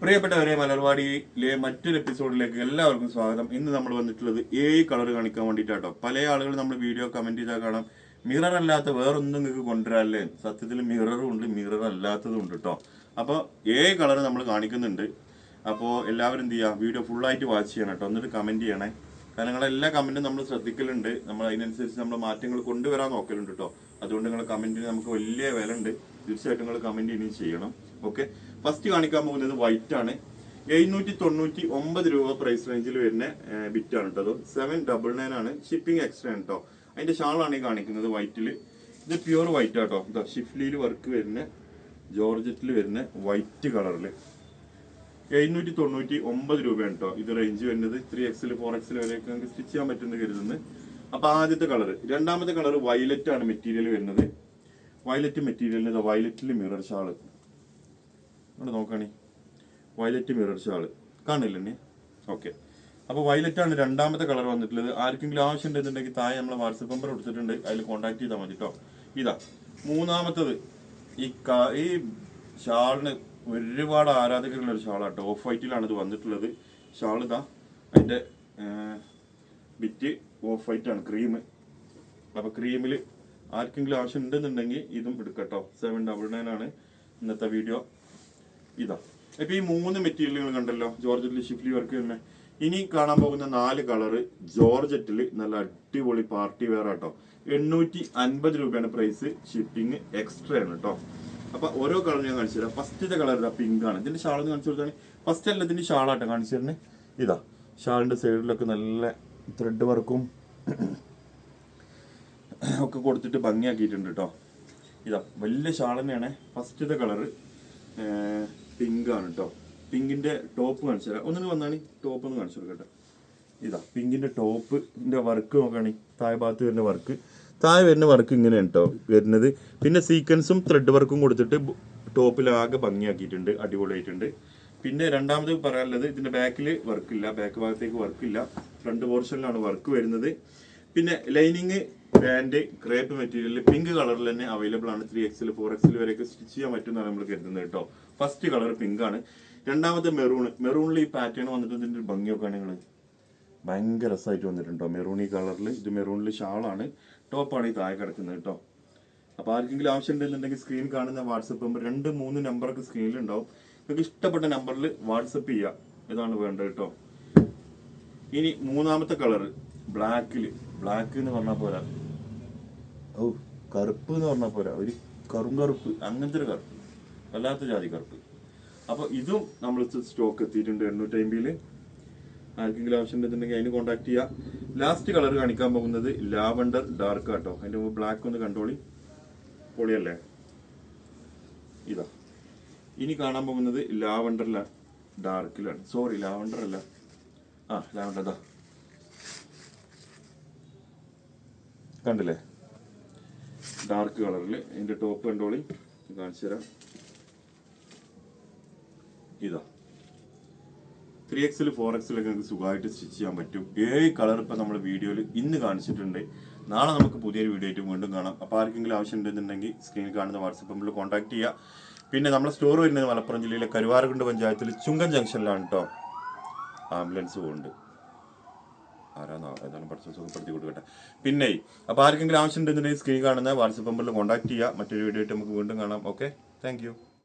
പ്രിയപ്പെട്ടവരെ, മലർവാടിയിലെ മറ്റൊരു എപ്പിസോഡിലേക്ക് എല്ലാവർക്കും സ്വാഗതം. ഇന്ന് നമ്മൾ വന്നിട്ടുള്ളത് 7 കളർ കാണിക്കാൻ വേണ്ടിയിട്ടാട്ടോ. പല ആളുകൾ നമ്മൾ വീഡിയോ കമന്റ് ചെയ്താൽ കാണാം, മിറർ അല്ലാത്ത വേറൊന്നും നിങ്ങൾക്ക് കൊണ്ടുവരാല്ലേ. സത്യത്തിൽ മിററും ഉണ്ട്, മിറർ അല്ലാത്തതും ഉണ്ട് കേട്ടോ. അപ്പോൾ 7 കളർ നമ്മൾ കാണിക്കുന്നുണ്ട്. അപ്പോൾ എല്ലാവരും എന്ത് ചെയ്യുക, വീഡിയോ ഫുള്ളായിട്ട് വാച്ച് ചെയ്യണം കേട്ടോ. എന്നിട്ട് കമന്റ് ചെയ്യണേ. കാരണം നിങ്ങളെ എല്ലാ കമന്റും നമ്മൾ ശ്രദ്ധിക്കലുണ്ട്. നമ്മൾ അതിനനുസരിച്ച് നമ്മൾ മാറ്റങ്ങൾ കൊണ്ടുവരാൻ നോക്കലുണ്ട് കേട്ടോ. അതുകൊണ്ട് നിങ്ങളുടെ കമന്റിന് നമുക്ക് വലിയ വില ഉണ്ട്. തീർച്ചയായിട്ടും നിങ്ങൾ കമന്റ് ഇനിയും ചെയ്യണം. ഓക്കെ, ഫസ്റ്റ് കാണിക്കാൻ പോകുന്നത് വൈറ്റ് ആണ്. 799 രൂപ പ്രൈസ് റേഞ്ചിൽ വരുന്ന ബിറ്റാണ് കേട്ടോ. 799 ആണ്. ഷിപ്പിംഗ് എക്സ്ട്രാ ആണ് കേട്ടോ. അതിന്റെ ഷാളാണ് ഈ കാണിക്കുന്നത് വൈറ്റിൽ. ഇത് പ്യൂർ വൈറ്റ് ആട്ടോ. ഇതാ ഷിഫ്ലിയിൽ വർക്ക് വരുന്ന ജോർജറ്റിൽ വരുന്ന വൈറ്റ് കളറിൽ 799 രൂപയാണ് കേട്ടോ. ഇത് റേഞ്ച് വരുന്നത് 3XL 4XL വരെയൊക്കെ നമുക്ക് സ്റ്റിച്ച് ചെയ്യാൻ പറ്റുമെന്ന് കരുതുന്നത്. അപ്പൊ ആദ്യത്തെ കളർ. രണ്ടാമത്തെ കളർ വയലറ്റ് ആണ് മെറ്റീരിയൽ വരുന്നത്. വയലറ്റ് മെറ്റീരിയലിന് വയലറ്റിൽ മിറർ ഷാള് ഇവിടെ നോക്കണേ. വയലറ്റ് മിറർ ഷാള് കാണില്ലേ? ഓക്കെ, അപ്പൊ വയലറ്റ് ആണ് രണ്ടാമത്തെ കളർ വന്നിട്ടുള്ളത്. ആർക്കെങ്കിലും ആവശ്യം ഉണ്ടെന്നുണ്ടെങ്കിൽ താഴെ നമ്മളെ വാട്സപ്പ് നമ്പർ കൊടുത്തിട്ടുണ്ട്, അതിൽ കോൺടാക്ട് ചെയ്താൽ മതി കേട്ടോ. ഇതാ മൂന്നാമത്തത്. ഈ ഷാളിന് ഒരുപാട് ആരാധകരുള്ള ഒരു ഷാളാട്ടോ. ഓഫ് വൈറ്റിലാണ് ഇത് വന്നിട്ടുള്ളത്. ഷാൾ ഇതാ, അതിന്റെ ബിറ്റ് ഓഫ് വൈറ്റ് ആണ്, ക്രീം. അപ്പൊ ക്രീമിൽ ആർക്കെങ്കിലും ആവശ്യം ഉണ്ടെന്നുണ്ടെങ്കിൽ ഇതും എടുക്കട്ടോ. 799 ആണ് ഇന്നത്തെ വീഡിയോ. ഇതാ ഇപ്പൊ ഈ 3 മെറ്റീരിയലുകൾ കണ്ടല്ലോ, ജോർജറ്റിൽ ഷിഫ്ലി വർക്ക് തന്നെ. ഇനി കാണാൻ പോകുന്ന 4 കളറ് ജോർജറ്റിൽ നല്ല അടിപൊളി പാർട്ടി വെയർ ആട്ടോ. 850 രൂപയാണ് പ്രൈസ്. ഷിപ്പിംഗ് എക്സ്ട്രാ ആണ് കേട്ടോ. അപ്പൊ ഓരോ കളർ ഞാൻ കാണിച്ചു തരാം. ഫസ്റ്റത്തെ കളർ ഇതാ, പിങ്ക് ആണ്. ഇതിന്റെ ഷാൾ കാണിച്ചു കൊടുത്താണ്. ഫസ്റ്റ് അല്ല, ഇതിന്റെ ഷാളാട്ടോ കാണിച്ചു തരുന്നത്. ഇതാ ഷാളിന്റെ സൈഡിലൊക്കെ നല്ല ത്രെഡ് വർക്കും ഒക്കെ കൊടുത്തിട്ട് ഭംഗിയാക്കിയിട്ടുണ്ട് കേട്ടോ. ഇതാ വലിയ ഷാൾ തന്നെയാണ്. ഫസ്റ്റത്തെ കളറ് പിങ്ക് ആണ് കേട്ടോ. പിങ്കിന്റെ ടോപ്പ് കാണിച്ചു തരാം. ഒന്നിന് വന്നാണ് ടോപ്പ് ഒന്ന് കാണിച്ചു കൊടുക്കട്ടെ. ഇതാ പിങ്കിന്റെ ടോപ്പിന്റെ വർക്ക് നോക്കുകയാണെ, താഴെ ഭാഗത്ത് വരുന്ന വർക്ക്, താഴെ വരുന്ന വർക്ക് ഇങ്ങനെയാണ് കേട്ടോ വരുന്നത്. പിന്നെ സീക്വൻസും ത്രെഡ് വർക്കും കൊടുത്തിട്ട് ടോപ്പിലാകെ ഭംഗിയാക്കിയിട്ടുണ്ട്, അടിപൊളിയായിട്ടുണ്ട്. പിന്നെ രണ്ടാമത് പറയാനുള്ളത്, ഇതിന്റെ ബാക്കിൽ വർക്കില്ല, ബാക്ക് ഭാഗത്തേക്ക് വർക്കില്ല, ഫ്രണ്ട് പോർഷനിലാണ് വർക്ക് വരുന്നത്. പിന്നെ lining pant crepe material pink കളറിൽ തന്നെ അവൈലബിൾ ആണ്. 3XL 4XL വരെയൊക്കെ സ്റ്റിച്ച് ചെയ്യാൻ പറ്റുമെന്നാണ് നമ്മൾ കരുതുന്നത് കേട്ടോ. ഫസ്റ്റ് കളർ പിങ്ക് ആണ്. രണ്ടാമത്തെ മെറൂണിൽ ഈ പാറ്റേൺ വന്നിട്ട് ഇതിന്റെ ഭംഗിയൊക്കെ നിങ്ങൾ ഭയങ്കര രസമായിട്ട് വന്നിട്ടുണ്ടോ. മെറൂൺ ഈ കളറിൽ, ഇത് മെറൂണിൽ ഷാളാണ്, ടോപ്പാണ് ഈ താഴെ കിടക്കുന്നത് കേട്ടോ. അപ്പൊ ആർക്കെങ്കിലും ആവശ്യം ഉണ്ടെന്നുണ്ടെങ്കിൽ സ്ക്രീൻ കാണുന്ന വാട്സപ്പ് നമ്പർ 2-3 നമ്പറൊക്കെ സ്ക്രീനിൽ ഉണ്ടാവും. നിങ്ങൾക്ക് ഇഷ്ടപ്പെട്ട നമ്പറിൽ വാട്സപ്പ് ചെയ്യുക, ഇതാണ് വേണ്ടത് കേട്ടോ. ഇനി മൂന്നാമത്തെ കളർ ബ്ലാക്ക് എന്ന് പറഞ്ഞാൽ പോരാ, കറുപ്പ് എന്ന് പറഞ്ഞാൽ പോരാ, ഒരു കറുപ്പ്, അങ്ങനത്തെ ഒരു കറുപ്പ്, വല്ലാത്ത ജാതി കറുപ്പ്. അപ്പൊ ഇതും നമ്മൾ സ്റ്റോക്ക് എത്തിയിട്ടുണ്ട് 850. ആർക്കെങ്കിലും ആവശ്യം ഉണ്ടെന്നുണ്ടെങ്കിൽ അതിന് കോൺടാക്ട് ചെയ്യാം. ലാസ്റ്റ് കളർ കാണിക്കാൻ പോകുന്നത് ലാവണ്ടർ ഡാർക്ക് ആട്ടോ. അതിന്റെ മുമ്പ് ബ്ലാക്ക് ഒന്ന് കണ്ടോളി, പൊളിയല്ലേ. ഇതാ ഇനി കാണാൻ പോകുന്നത് ലാവണ്ടർ ഡാർക്കിലാണ്. സോറി, ലാവണ്ടർ അല്ല, ലാവണ്ടർ. ഇതാ കണ്ടില്ലേ, ഡാർക്ക് കളറിൽ. ഇതിന്റെ ടോപ്പ് കണ്ടോളി, കാണിച്ചു തരാം. ഇതാ 3XL 4XL ഒക്കെ നമുക്ക് സുഖമായിട്ട് സ്റ്റിച്ച് ചെയ്യാൻ പറ്റും. 7 കളർ ഇപ്പൊ നമ്മുടെ വീഡിയോയിൽ ഇന്ന് കാണിച്ചിട്ടുണ്ട്. നാളെ നമുക്ക് പുതിയൊരു വീഡിയോ ആയിട്ട് വീണ്ടും കാണാം. അപ്പോൾ ആർക്കെങ്കിലും ആവശ്യം ഉണ്ടെന്നുണ്ടെങ്കിൽ സ്ക്രീനിൽ കാണുന്ന വാട്സപ്പ് നമ്പറിൽ കോൺടാക്ട് ചെയ്യുക. പിന്നെ നമ്മുടെ സ്റ്റോർ വരുന്നത് മലപ്പുറം ജില്ലയിലെ കരുവാരക്കുണ്ട് പഞ്ചായത്തിൽ ചുങ്കൻ ജംഗ്ഷനിലാണ് കേട്ടോ. ആംബുലൻസ് പോകുന്നുണ്ട്, ആരാന്നോ ഏതായാലും പഠിച്ച സുഖപ്പെടുത്തി കൊടുക്കട്ടെ. പിന്നെ അപ്പോൾ ആർക്കെങ്കിലും ആവശ്യം ഉണ്ടെന്നുണ്ടെങ്കിൽ സ്ക്രീൻ കാണുന്ന വാട്സപ്പ് നമ്പറിൽ കോൺടാക്ട് ചെയ്യുക. മറ്റൊരു വീഡിയോ ആയിട്ട് നമുക്ക് വീണ്ടും കാണാം. Okay, thank you.